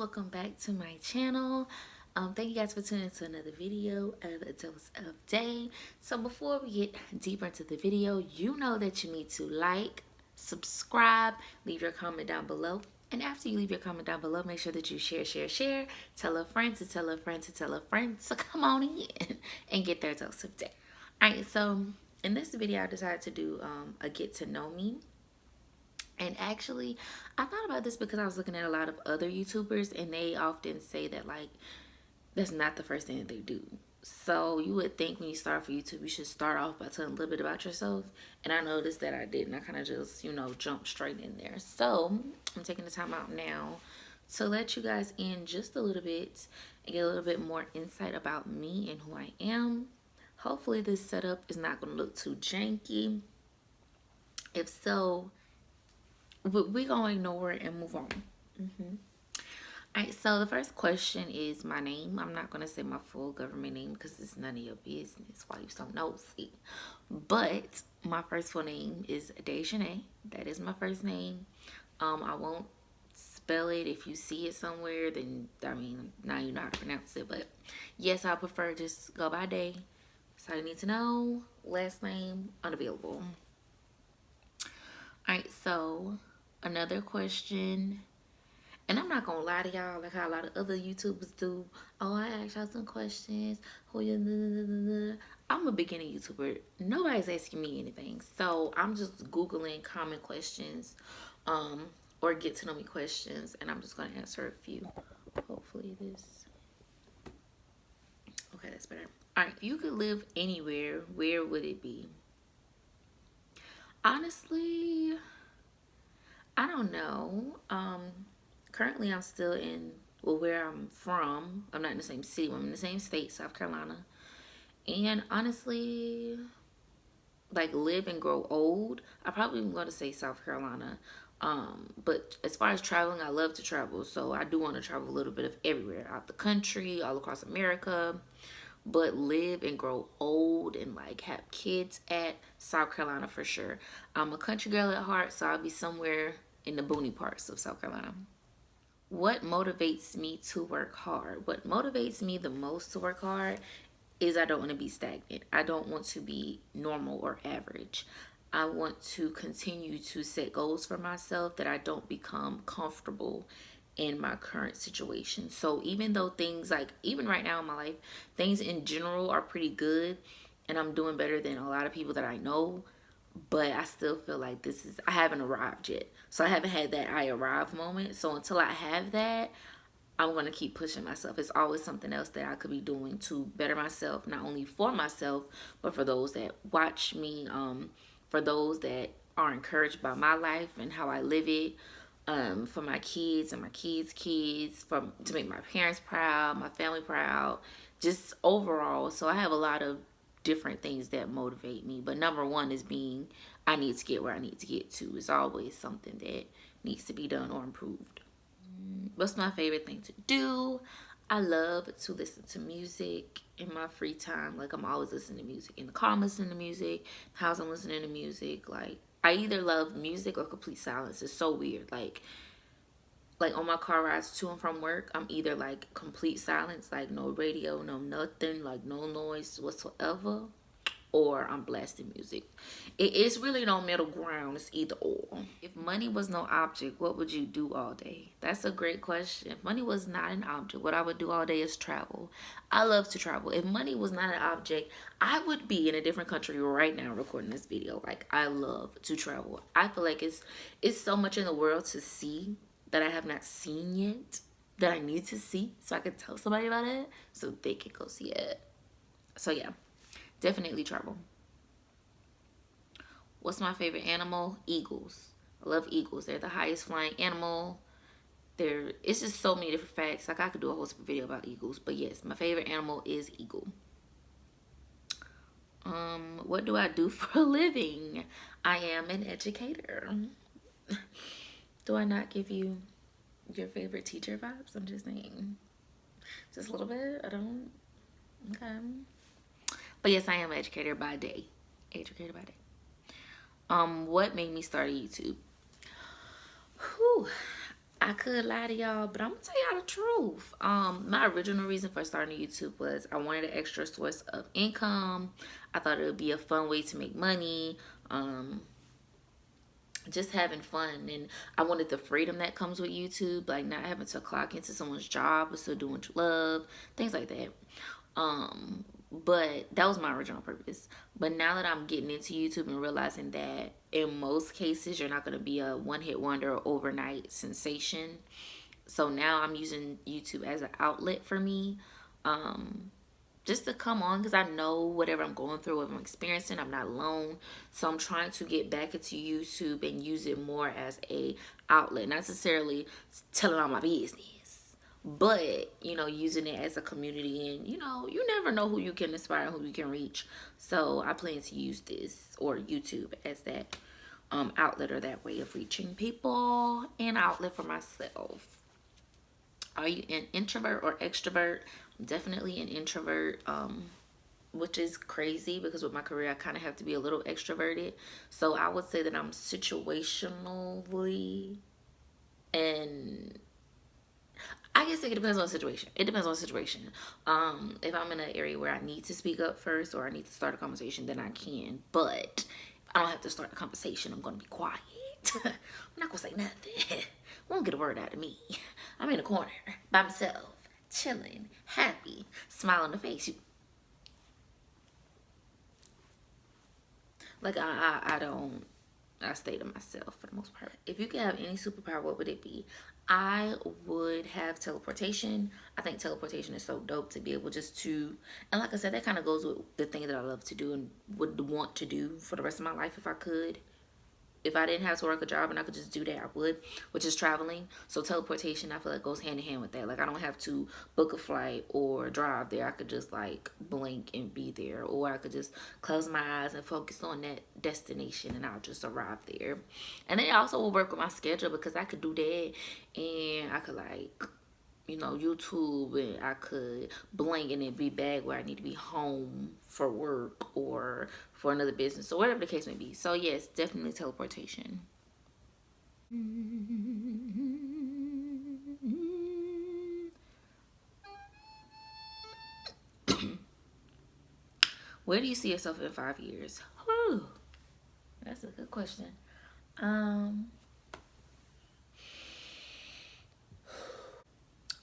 welcome back to my channel. Thank you guys for tuning in to another video of A Dose of Day. So before we get deeper into the video, you know that you need to like, subscribe, leave your comment down below. And after you leave your comment down below, make sure that you share, tell a friend to tell a friend to tell a friend. So come on in and get their dose of day. Alright, so in this video, I decided to do a get to know me. And actually, I thought about this because I was looking at a lot of other YouTubers and they often say that, like, that's not the first thing that they do. So you would think when you start for YouTube, you should start off by telling a little bit about yourself. And I noticed that I didn't. I kind of just, jumped straight in there. So I'm taking the time out now to let you guys in just a little bit and get a little bit more insight about me and who I am. Hopefully this setup is not going to look too janky. If so, we're going to ignore it and move on. Alright, so the first question is my name. I'm not going to say my full government name because it's none of your business. Why you so nosy? But my first full name is Dejanay. That is my first name. I won't spell it. If you see it somewhere, then, now you know how to pronounce it. But yes, I prefer just go by Day. So you need to know. Last name, unavailable. Alright, so another question, and I'm not gonna lie to y'all like how a lot of other YouTubers do. Oh, I asked y'all some questions. Who you? I'm a beginner YouTuber. Nobody's asking me anything, so I'm just Googling common questions, or get to know me questions, and I'm just gonna answer a few. Hopefully this. Okay, that's better. All right, if you could live anywhere, where would it be? Honestly, I don't know. Currently I'm still in, where I'm from. I'm not in the same city. I'm in the same state, South Carolina. And honestly, like live and grow old, I probably am going to say South Carolina. But as far as traveling, I love to travel. So I do want to travel a little bit of everywhere. Out the country, all across America. But live and grow old and like have kids at South Carolina for sure. I'm a country girl at heart, so I'll be somewhere in the boony parts of South Carolina. What motivates me to work hard? What motivates me the most to work hard is I don't want to be stagnant. I don't want to be normal or average. I want to continue to set goals for myself that I don't become comfortable in my current situation. So even though things like, even right now in my life, things in general are pretty good and I'm doing better than a lot of people that I know, but I still feel like I haven't arrived yet. So I haven't had that I arrived moment. So until I have that, I'm going to keep pushing myself. It's always something else that I could be doing to better myself, not only for myself, but for those that watch me, for those that are encouraged by my life and how I live it, for my kids and my kids' kids, to make my parents proud, my family proud, just overall. So I have a lot of different things that motivate me, but number one is I need to get where I need to get to. It's always something that needs to be done or improved. What's my favorite thing to do? I love to listen to music in my free time. Like, I'm always listening to music. In the car, I'm listening to music. House, I'm listening to music. Like, I either love music or complete silence. It's so weird. Like on my car rides to and from work, I'm either like complete silence, like no radio, no nothing, like no noise whatsoever, or I'm blasting music. It's really no middle ground. It's either or. If money was no object, what would you do all day? That's a great question. If money was not an object, what I would do all day is travel. I love to travel. If money was not an object, I would be in a different country right now recording this video. Like, I love to travel. I feel like it's so much in the world to see that I have not seen yet, that I need to see so I can tell somebody about it so they can go see it. So yeah, definitely travel. What's my favorite animal? Eagles. I love eagles. They're the highest flying animal. It's just so many different facts. Like, I could do a whole separate video about eagles. But yes, my favorite animal is eagle. What do I do for a living? I am an educator. Do I not give you your favorite teacher vibes? I'm just saying. Just a little bit. I don't. Okay. But yes, I am an educator by day. Educator by day. What made me start YouTube? Whew. I could lie to y'all, but I'm gonna tell y'all the truth. My original reason for starting YouTube was I wanted an extra source of income. I thought it would be a fun way to make money. Um, just having fun, and I wanted the freedom that comes with YouTube, like not having to clock into someone's job but still doing what you love, things like that. But that was my original purpose. But now that I'm getting into YouTube and realizing that in most cases you're not going to be a one-hit wonder or overnight sensation, so now I'm using YouTube as an outlet for me, just to come on, because I know whatever I'm going through, what I'm experiencing, I'm not alone. So I'm trying to get back into YouTube and use it more as a outlet, not necessarily telling all my business, but using it as a community. And you never know who you can inspire and who you can reach. So I plan to use this, or YouTube, as that outlet, or that way of reaching people, and outlet for myself. Are you an introvert or extrovert? I'm definitely an introvert, which is crazy because with my career I kind of have to be a little extroverted. So I would say that I'm situationally, and I guess it depends on the situation. It depends on the situation. If I'm in an area where I need to speak up first, or I need to start a conversation, then I can. But if I don't have to start a conversation, I'm going to be quiet. I'm not going to say nothing. Won't get a word out of me. I'm in a corner by myself, chilling, happy, smile on the face. Like I stay to myself for the most part. If you could have any superpower, what would it be? I would have teleportation. I think teleportation is so dope, to be able just to, and like I said, that kind of goes with the thing that I love to do and would want to do for the rest of my life if I could. If I didn't have to work a job and I could just do that, I would, which is traveling. So teleportation, I feel like, goes hand in hand with that. Like, I don't have to book a flight or drive there. I could just like blink and be there, or I could just close my eyes and focus on that destination and I'll just arrive there. And then it also will work with my schedule, because I could do that, and I could like YouTube, and I could blink and then be back where I need to be, home for work or for another business, or whatever the case may be. So yes, definitely teleportation. Where do you see yourself in 5 years? Whew, that's a good question.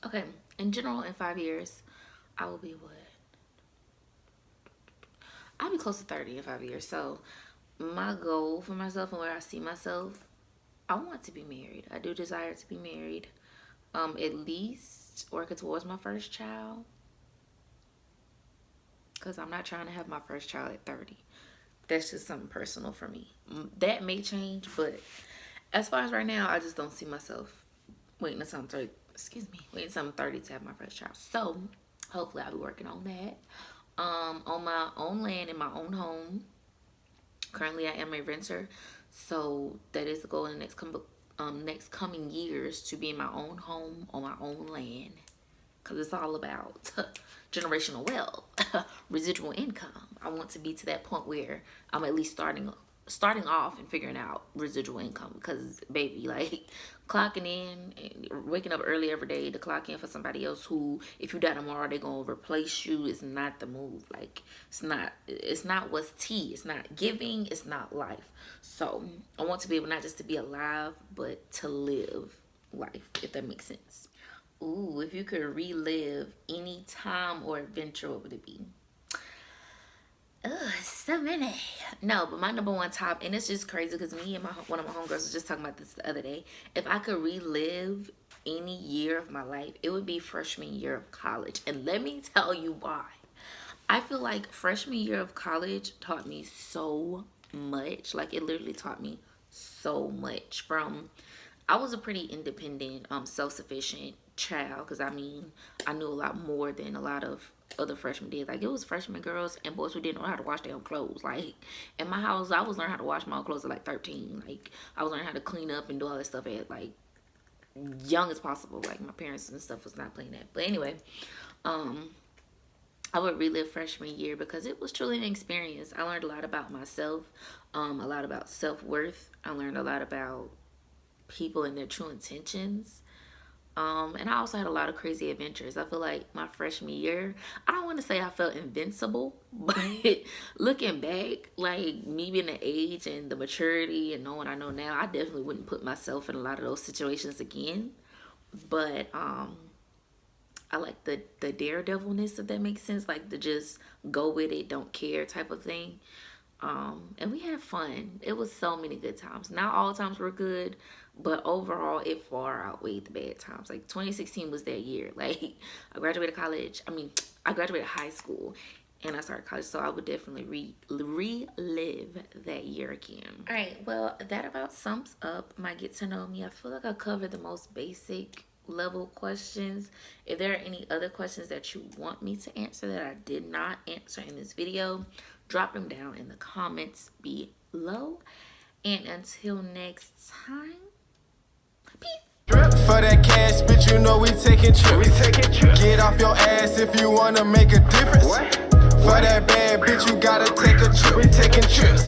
Okay, in general, in 5 years, I will be what? I'll be close to 30 in 5 years. So my goal for myself and where I see myself, I want to be married. I do desire to be married. At least working towards my first child, because I'm not trying to have my first child at 30. That's just something personal for me. That may change, but as far as right now, I just don't see myself waiting until I'm 30. Excuse me, waiting until I'm 30 to have my first child. So hopefully I'll be working on that. On my own land, in my own home. Currently, I am a renter, so that is the goal in the next coming years, to be in my own home on my own land, because it's all about generational wealth, residual income. I want to be to that point where I'm at least starting off and figuring out residual income, because baby, like, clocking in and waking up early every day to clock in for somebody else who, if you die tomorrow, they're gonna replace you, is not the move. Like, it's not what's tea. It's not giving. It's not life. So I want to be able not just to be alive, but to live life, if that makes sense. Ooh, if you could relive any time or adventure, what would it be? Ugh, so many. No, but my number one top, and it's just crazy because me and one of my homegirls was just talking about this the other day. If I could relive any year of my life, it would be freshman year of college. And let me tell you why. I feel like freshman year of college taught me so much. Like, it literally taught me so much. I was a pretty independent, self-sufficient child, because I mean, I knew a lot more than a lot of other freshmen did. Like, it was freshman girls and boys who didn't know how to wash their own clothes. Like, in my house, I was learning how to wash my own clothes at like 13. Like, I was learning how to clean up and do all that stuff at like young as possible. Like, my parents and stuff was not playing that. But anyway, I would relive freshman year because it was truly an experience. I learned a lot about myself, a lot about self-worth. I learned a lot about people and their true intentions. And I also had a lot of crazy adventures. I feel like my freshman year, I don't want to say I felt invincible, but looking back, like me being the age and the maturity and knowing I know now, I definitely wouldn't put myself in a lot of those situations again. But I like the daredevilness, if that makes sense, like the just go with it, don't care type of thing. And we had fun. It was so many good times. Not all times were good, but overall it far outweighed the bad times. Like 2016 was that year. Like I graduated college. I graduated high school and I started college, so I would definitely relive that year again. All right, well, that about sums up my get to know me. I feel like I covered the most basic level questions. If there are any other questions that you want me to answer that I did not answer in this video, drop them down in the comments below. And until next time, peace. For that cash, bitch, you know we taking trips. Get off your ass if you wanna make a difference. For that bad bitch, you gotta take a trip. We taking trips.